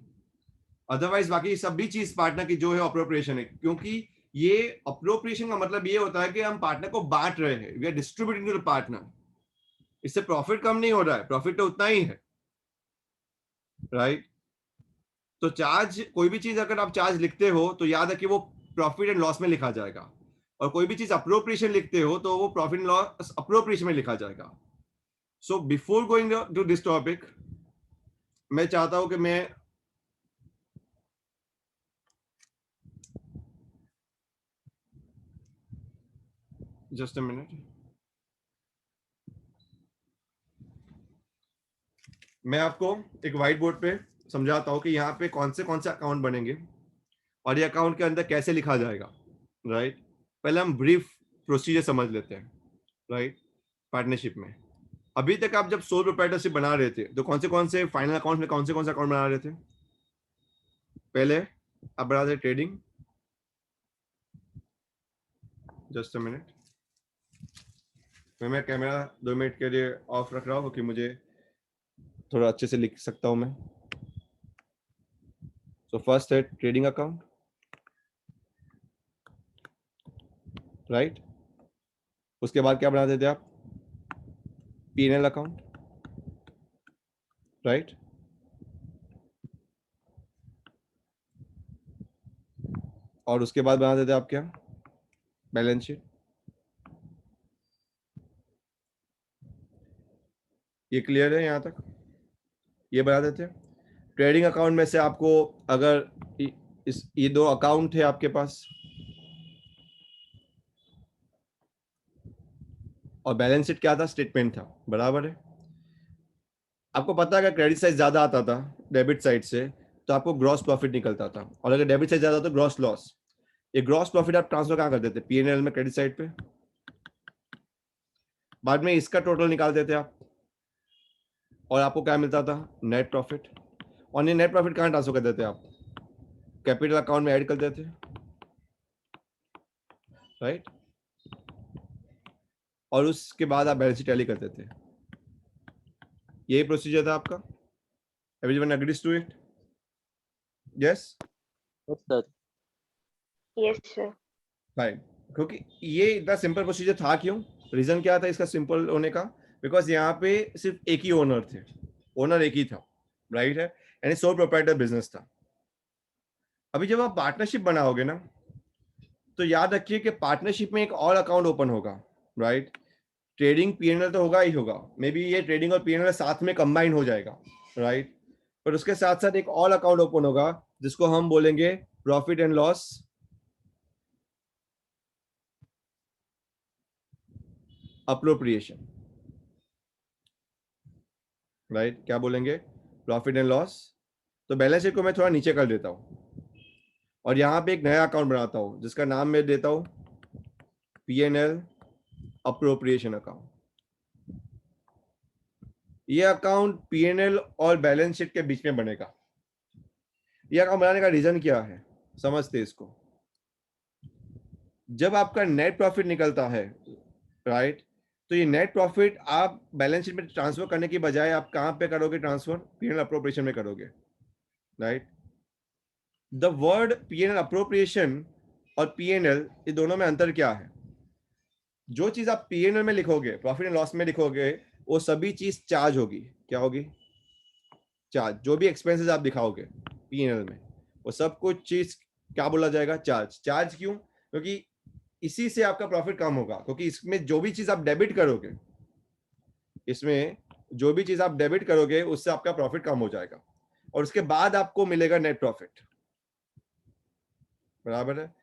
अदरवाइज बाकी सभी चीज पार्टनर की जो है अप्रोप्रिएशन है. क्योंकि ये अप्रोप्रिएशन का मतलब ये होता है कि हम पार्टनर को बांट रहे हैं, we are distributing to the partner. इससे प्रॉफिट कम नहीं हो रहा है, प्रॉफिट तो उतना ही है, राइट? तो चार्ज, कोई भी चीज अगर आप चार्ज लिखते हो तो याद है कि वो प्रॉफिट एंड लॉस में लिखा जाएगा, और कोई भी चीज अप्रोप्रिएशन लिखते हो तो वो प्रॉफिट एंड लॉस अप्रोप्रिएशन में लिखा जाएगा. So before going to this topic, मैं चाहता हूं कि मैं जस्ट अ मिनट, मैं आपको एक व्हाइट बोर्ड पे समझाता हूं कि यहाँ पे कौन से अकाउंट बनेंगे और ये अकाउंट के अंदर कैसे लिखा जाएगा, राइट? पहले हम ब्रीफ प्रोसीजर समझ लेते हैं, राइट? पार्टनरशिप में अभी तक आप जब सोल प्रोप्राइटरशिप बना रहे थे तो कौन से फाइनल अकाउंट में कौन से अकाउंट बना रहे थे? पहले आप बना रहे ट्रेडिंग, जस्ट अ मिनट, मैं कैमरा 2 मिनट के लिए ऑफ रख रहा हूँ क्योंकि मुझे थोड़ा अच्छे से लिख सकता हूं मैं. सो फर्स्ट है ट्रेडिंग अकाउंट, राइट? उसके बाद क्या बना देते आप? P&L account, right? और उसके बाद बना देते आप क्या? Balance sheet. ये क्लियर है यहां तक? ये बना देते हैं. ट्रेडिंग अकाउंट में से आपको अगर ये 2 अकाउंट है आपके पास और बैलेंस शीट क्या था? स्टेटमेंट था, बराबर है? आपको पता है अगर क्रेडिट साइड ज्यादा आता था डेबिट साइड से तो आपको ग्रॉस प्रॉफिट निकलता था, और अगर डेबिट साइड ज्यादा तो ग्रॉस लॉस. ये ग्रॉस प्रॉफिट आप ट्रांसफर कहाँ कर देते? P&L में, क्रेडिट साइड पे. बाद में इसका टोटल निकाल देते आप और आपको क्या मिलता था? Net profit. और ये नेट प्रॉफिट कहाँ ट्रांसफर कर देते आप? कैपिटल अकाउंट में ऐड कर देते, राइट? और उसके बाद आप बैलेंस शीट टैली कर देते. यही प्रोसीजर था आपका. Everyone agrees to it? Yes? Yes, sir. Yes, sir. Fine. क्योंकि ये इतना सिंपल प्रोसीजर था क्यों? रीजन क्या था इसका सिंपल होने का? बिकॉज यहाँ पे सिर्फ एक ही ओनर थे, ओनर एक ही था, राइट है? यानी सोल प्रोप्राइटर बिजनेस था. अभी जब आप पार्टनरशिप बनाओगे ना तो याद रखिए कि पार्टनरशिप में एक और अकाउंट ओपन होगा, राइट? ट्रेडिंग पीएनएल तो होगा ही होगा, मे बी ये ट्रेडिंग और पीएनएल साथ में कंबाइन हो जाएगा, राइट। पर उसके साथ साथ एक और अकाउंट ओपन होगा जिसको हम बोलेंगे profit and loss appropriation, right. क्या बोलेंगे? Profit and loss. तो बैलेंस शीट को मैं थोड़ा नीचे कर देता हूं और यहां पे एक नया अकाउंट बनाता हूं जिसका नाम मैं देता हूं पीएनएल अप्रोप्रिएशन अकाउंट। ये अकाउंट पीएनएल और बैलेंस शीट के बीच में बनेगा। ये अकाउंट बनाने का रीजन क्या है, समझते इसको। जब आपका नेट प्रॉफिट निकलता है, राइट, तो ये नेट प्रॉफिट आप बैलेंस शीट में ट्रांसफर करने की बजाय आप कहां पे करोगे ट्रांसफर? पीएनएल अप्रोप्रिएशन में करोगे, right. The word PNL appropriation और पीएनएल, ये दोनों में अंतर क्या है? जो चीज आप पीएनएल में लिखोगे, प्रॉफिट एंड लॉस में लिखोगे, वो सभी चीज चार्ज होगी। क्या होगी? चार्ज। जो भी एक्सपेंसेस आप दिखाओगे पीएनएल में, वो सब कुछ चीज क्या बोला जाएगा? चार्ज। चार्ज क्यों? क्योंकि इसी से आपका प्रॉफिट कम होगा, क्योंकि इसमें जो भी चीज आप डेबिट करोगे, इसमें जो भी चीज आप डेबिट करोगे उससे आपका प्रॉफिट कम हो जाएगा और उसके बाद आपको मिलेगा नेट प्रॉफिट, बराबर है।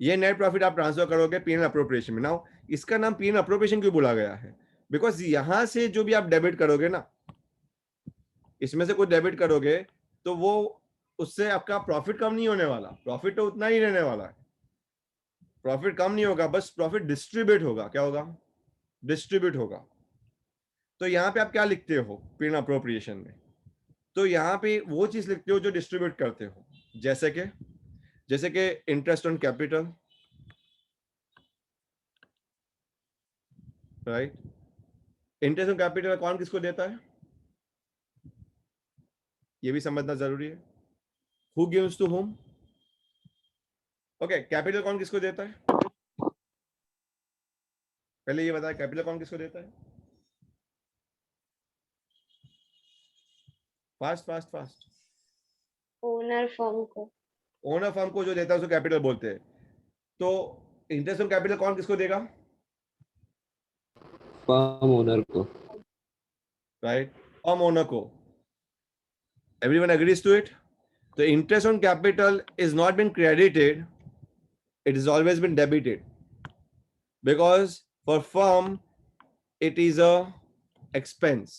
ये नेट प्रॉफिट आप ट्रांसफर करोगे पीएनएल अप्रोप्रिएशन में। नाउ इसका नाम पीएनएल अप्रोप्रिएशन क्यों बोला गया है? बिकॉज यहां से जो भी आप डेबिट करोगे ना, इसमें से कुछ डेबिट करोगे तो वो उससे आपका प्रॉफिट कम नहीं होने वाला, प्रॉफिट तो उतना ही रहने वाला है। प्रॉफिट कम नहीं होगा, बस प्रॉफिट डिस्ट्रीब्यूट होगा। क्या होगा? डिस्ट्रीब्यूट होगा। तो यहाँ पे आप क्या लिखते हो पीएनएल अप्रोप्रिएशन में? तो यहाँ पे वो चीज लिखते हो जो डिस्ट्रीब्यूट करते हो, जैसे कि interest on capital, right. Interest on capital कौन किसको देता है, ये भी समझना जरूरी है। Who gives to whom? Okay, capital कौन किसको देता है? पहले ये बताया, कैपिटल कौन किसको देता है? Fast fast fast. Owner firm को। ओनर फर्म को जो देता है उसको कैपिटल बोलते हैं। तो इंटरेस्ट ऑन कैपिटल कौन किसको देगा? फर्म ओनर को, राइट, फर्म ओनर को। Everyone agrees to it? तो interest on capital is not been credited, it has always been debited, because for firm it is a expense,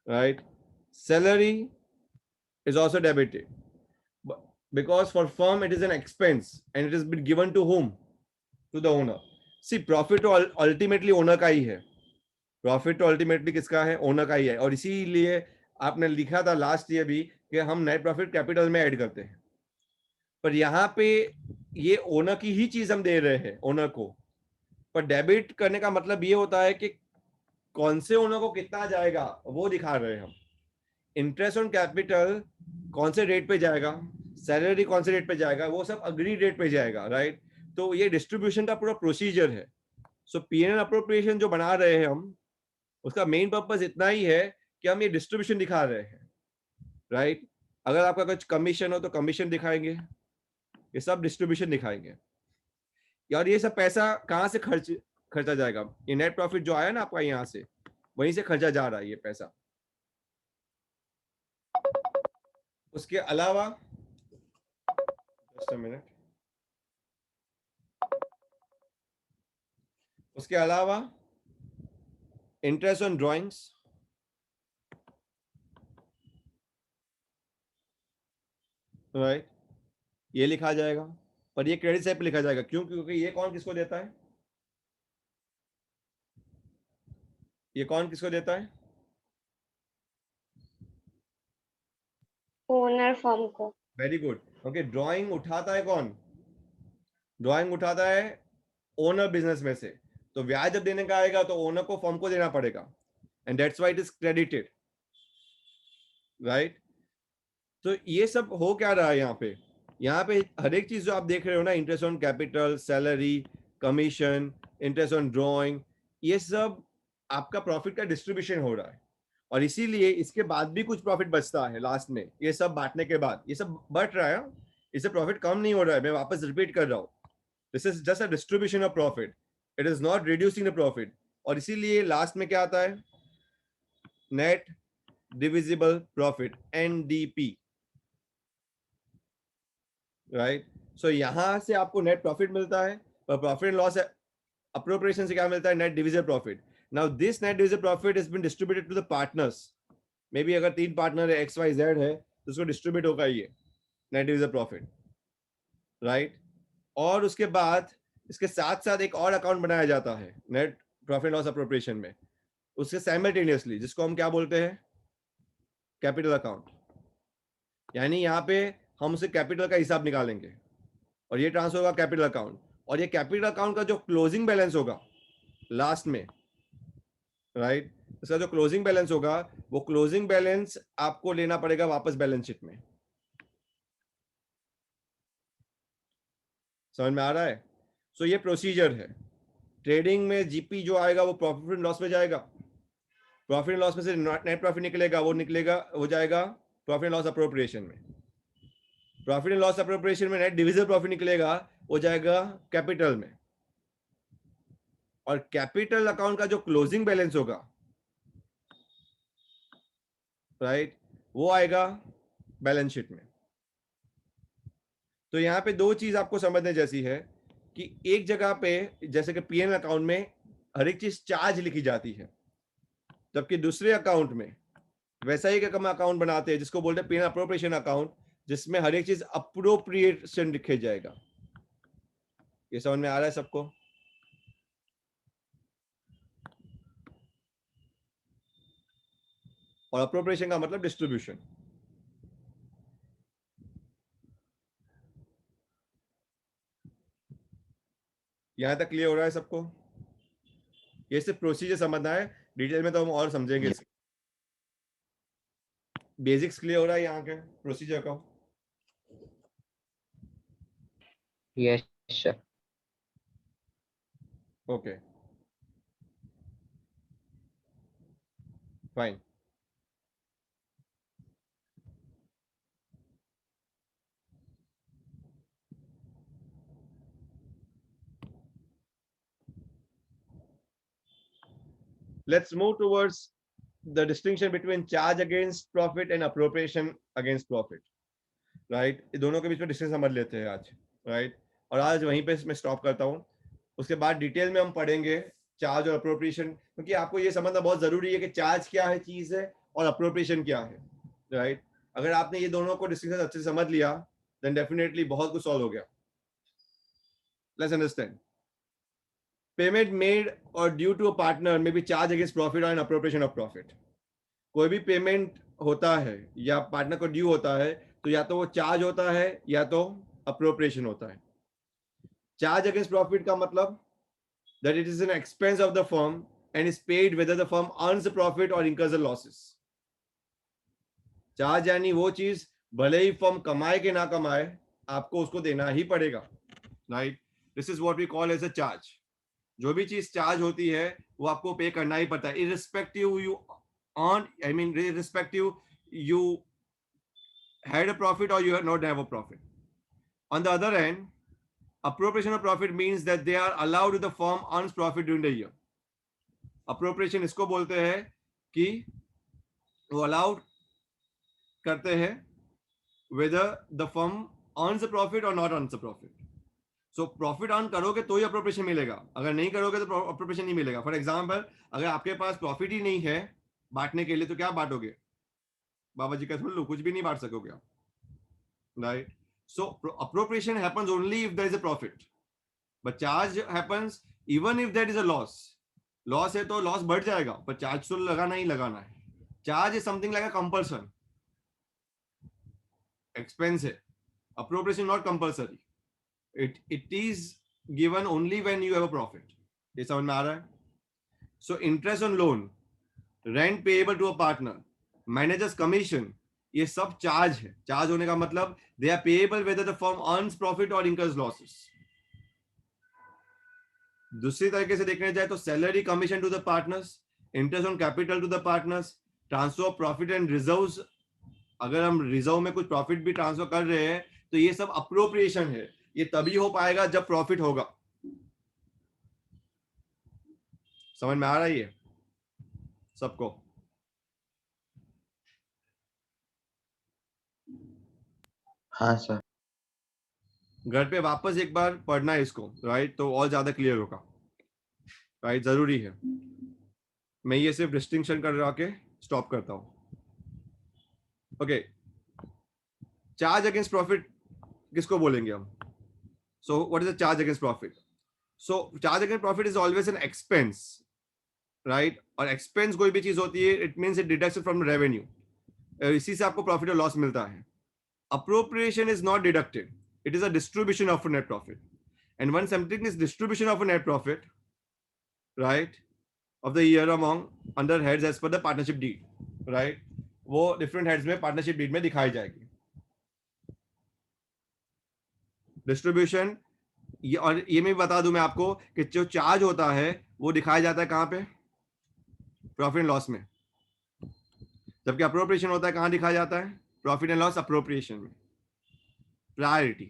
right? Salary is also debited, because for firm it is an expense and it has been given to whom? To the owner. See, profit तो ultimately owner का ही है, profit तो ultimately किसका है? Owner का ही है। और इसीलिए आपने लिखा था लास्ट ईयर भी कि हम नेट प्रॉफिट कैपिटल में ऐड करते हैं, पर यहाँ पे ये ओनर की ही चीज हम दे रहे हैं ओनर को। पर डेबिट करने का मतलब ये होता है कि कौन से ओनर को कितना जाएगा वो दिखा रहे हैं हम। इंटरेस्ट ऑन कैपिटल कौन से रेट पे जाएगा, सैलरी कौन से रेट पे जाएगा, वो सब अग्री रेट पे जाएगा, राइट। तो ये डिस्ट्रीब्यूशन का पूरा प्रोसीजर है। सो पीएनएल अप्रोप्रिएशन जो बना रहे हैं हम, उसका मेन पर्पस इतना ही है कि हम ये डिस्ट्रीब्यूशन दिखा रहे हैं, राइट। अगर आपका कुछ कमीशन हो तो कमीशन दिखाएंगे, ये सब डिस्ट्रीब्यूशन दिखाएंगे। यार ये सब पैसा कहाँ से खर्चा जाएगा? ये नेट प्रॉफिट जो आया ना आपका यहाँ से, वहीं से खर्चा जा रहा है ये पैसा। उसके अलावा जस्ट अ मिनट, उसके अलावा इंटरेस्ट ऑन ड्राइंग्स, राइट, ये लिखा जाएगा। पर ये क्रेडिट साइड पे लिखा जाएगा, क्यों? क्योंकि ये कौन किसको देता है? ये कौन किसको देता है? ओनर फर्म को। Very good. ओके, ड्राइंग उठाता है कौन? ड्राइंग उठाता है ओनर बिजनेस में से। तो ब्याज जब देने का आएगा तो ओनर को फर्म को देना पड़ेगा, and that's why it is credited, right. तो ये सब हो क्या रहा है यहाँ पे? यहाँ पे हर एक चीज जो आप देख रहे हो ना, interest on capital, salary, commission, interest on drawing, ये सब आपका प्रॉफिट का डिस्ट्रीब्यूशन हो रहा है। और इसीलिए इसके बाद भी कुछ प्रॉफिट बचता है लास्ट में, ये सब बांटने के बाद ये सब बढ़ रहा है, इससे प्रॉफिट कम नहीं हो रहा है। मैं वापस रिपीट कर रहा हूँ, this is just a distribution of profit. It is not reducing the profit, और इसीलिए लास्ट में क्या आता है, net divisible profit, NDP, right. So यहां से आपको नेट प्रॉफिट मिलता है, पर प्रॉफिट एंड लॉस अप्रोप्रिएशन से क्या मिलता है, net divisible profit. Now this net divisible profit is been distributed to the partners, may be अगर 3 पार्टनर है XYZ है तो उसको डिस्ट्रीब्यूट होगा ये नेट डिविजिबल प्रॉफिट, राइट। और उसके बाद इसके साथ साथ एक और अकाउंट बनाया जाता है नेट प्रॉफिट लॉस अप्रोप्रिएशन में, उससे साइमल्टेनियसली, जिसको हम क्या बोलते हैं, कैपिटल अकाउंट। यानी यहाँ पे हम उसे कैपिटल का हिसाब निकालेंगे और ये ट्रांसफर होगा कैपिटल अकाउंट, और ये कैपिटल अकाउंट का जो क्लोजिंग बैलेंस होगा लास्ट में, राइट, इसका जो क्लोजिंग बैलेंस होगा वो क्लोजिंग बैलेंस आपको लेना पड़ेगा वापस बैलेंस शीट में। समझ में आ रहा है? सो ये प्रोसीजर है। ट्रेडिंग में जीपी जो आएगा वो प्रॉफिट एंड लॉस में जाएगा, प्रॉफिट एंड लॉस में से नेट प्रॉफिट निकलेगा, वो जाएगा प्रॉफिट एंड लॉस अप्रोप्रिएशन में, प्रॉफिट एंड लॉस अप्रोप्रिएशन में नेट डिविजिबल प्रॉफिट निकलेगा, वो जाएगा कैपिटल में, और कैपिटल अकाउंट का जो क्लोजिंग बैलेंस होगा, राइट, वो आएगा बैलेंस शीट में। तो यहाँ पे दो चीज आपको समझने जैसी है कि एक जगह पे जैसे कि पीएन अकाउंट में हर एक चीज चार्ज लिखी जाती है, जबकि दूसरे अकाउंट में वैसा ही हम अकाउंट बनाते हैं जिसको बोलते हैं पीएन अप्रोप्रिएशन अकाउंट, जिसमें हर एक चीज अप्रोप्रिएशन लिखे जाएगा। ये समझ में आ रहा है सबको? और अप्रोप्रिएशन का मतलब डिस्ट्रीब्यूशन। यहां तक क्लियर हो रहा है सबको? ये सिर्फ प्रोसीजर समझना है, डिटेल में तो हम और समझेंगे। बेसिक्स क्लियर हो रहा है यहाँ के प्रोसीजर का? Yes, sir. Okay, fine. Let's move towards the distinction between charge against profit and appropriation against profit, right? ये दोनों के बीच में डिस्टिंक्शन समझ लेते हैं आज, right? और आज वहीं पे मैं स्टॉप करता हूँ, उसके बाद डिटेल में हम पढ़ेंगे चार्ज और अप्रोप्रिएशन, क्योंकि आपको ये समझना बहुत जरूरी है कि चार्ज क्या है चीज है और अप्रोप्रिएशन क्या है, राइट? अगर आपने ये दोनों को डिस्टिंक्शन अच्छे से समझ लिया देन डेफिनेटली बहुत कुछ सॉल्व हो गया। Let's understand. पेमेंट मेड और ड्यू टू अ पार्टनर में बी चार्ज अगेंस्ट प्रॉफिट और एन अप्रोप्रिएशन ऑफ प्रॉफिट। कोई भी पेमेंट होता है या पार्टनर को ड्यू होता है तो या तो वो चार्ज होता है या तो अप्रोप्रिएशन होता है। चार्ज अगेंस्ट प्रॉफिट का मतलब that it is an expense of the firm and is paid whether the firm earns a profit or incurs the losses. Charge यानी वो चीज भले ही फर्म कमाए कि ना कमाए आपको उसको देना ही पड़ेगा, right? This is what we call as a charge. जो भी चीज चार्ज होती है वो आपको पे करना ही पड़ता है, irrespective you earn, I mean irrespective you had a profit or you not have a profit. On the other hand, appropriation of profit means that they are allowed to the firm earns profit during the year. Appropriation इसको बोलते हैं कि वो allowed करते हैं whether the firm earns a profit or not earns a profit. So profit earn करोगे तो ही appropriation मिलेगा, अगर नहीं करोगे तो अप्रोप्रिएशन नहीं मिलेगा। फॉर एग्जाम्पल, अगर आपके पास प्रॉफिट ही नहीं है बांटने के लिए तो क्या बांटोगे? बाबा जी का सुन लो, कुछ भी नहीं बांट सकोगे आप, right? So appropriation happens only if there is a profit, but charge happens even if there is a loss. Loss है तो loss बढ़ जाएगा, पर charge तो लगाना ही लगाना है। Charge is something like a compulsion, expense है। Appropriation not compulsory. It is given only when you have a profit. ये समझ में आ रहा है? So interest on loan, rent payable to a partner, manager's commission, ये सब चार्ज है। चार्ज होने का मतलब they are payable whether the firm earns profit और इनकर्स लॉसेस। दूसरी तरीके से देखने जाए तो salary commission to the partners, interest on capital to the partners, transfer of profit and reserves. अगर हम रिजर्व में कुछ प्रॉफिट भी ट्रांसफर कर रहे हैं तो ये सब अप्रोप्रिएशन है। ये तभी हो पाएगा जब प्रॉफिट होगा। समझ में आ रहा है ये सबको? हाँ सर। घर पे वापस एक बार पढ़ना है इसको, राइट? तो और ज्यादा क्लियर होगा, राइट? जरूरी है। मैं ये सिर्फ डिस्टिंक्शन कर के स्टॉप करता हूं। ओके, चार्ज अगेंस्ट प्रॉफिट किसको बोलेंगे हम? So what is the charge against profit? So charge against profit is always an expense, right? और एक्सपेंस कोई भी चीज होती है, it means it deduction from revenue, इसी से आपको प्रॉफिट और लॉस मिलता है। Appropriation is not deducted, it is a distribution of a net profit, and when something is distribution of a net profit, right, of the year among under heads as per the partnership deed, right, वो different heads में partnership deed में दिखाई जाएगी distribution. ये और ये मैं बता दूं मैं आपको कि जो चार्ज होता है वो दिखाया जाता है कहाँ पे? प्रॉफिट एंड लॉस में। जबकि अप्रोप्रिएशन होता है कहाँ दिखाया जाता है? प्रॉफिट एंड लॉस अप्रोप्रिएशन में। प्रायोरिटी,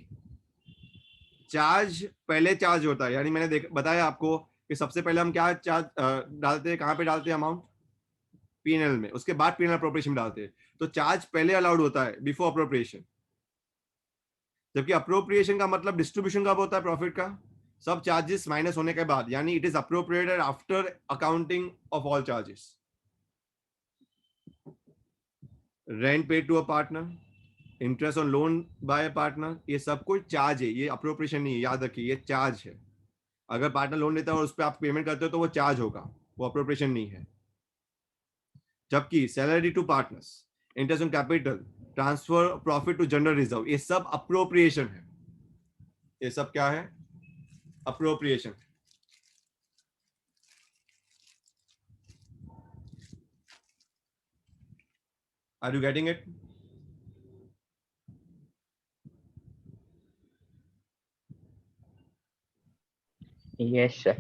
चार्ज पहले चार्ज होता है, यानी मैंने बताया आपको कि सबसे पहले हम क्या चार्ज डालते हैं, कहाँ पे डालते हैं अमाउंट? पीएनएल में, उसके बाद पीएनएल अप्रोप्रिएशन में डालते हैं। तो चार्ज पहले अलाउड होता है, बिफोर अप्रोप्रिएशन। जबकि अप्रोप्रिएशन का मतलब डिस्ट्रीब्यूशन कब होता है प्रॉफिट का? सब चार्जेस माइनस होने के बाद, यानी it is appropriated after accounting of all charges. Rent paid to a partner, interest on loan by partner, ये सब कुछ चार्ज है, ये अप्रोप्रिएशन नहीं है, याद रखिए ये चार्ज है। अगर पार्टनर लोन लेता है और उस पर आप पेमेंट करते हो तो वो चार्ज होगा, वो अप्रोप्रिएशन नहीं है। जबकि salary to partners, interest on capital, transfer profit to general reserve, ये सब अप्रोप्रिएशन है। ये सब क्या है? Appropriation. Are you getting it? Yes, sir.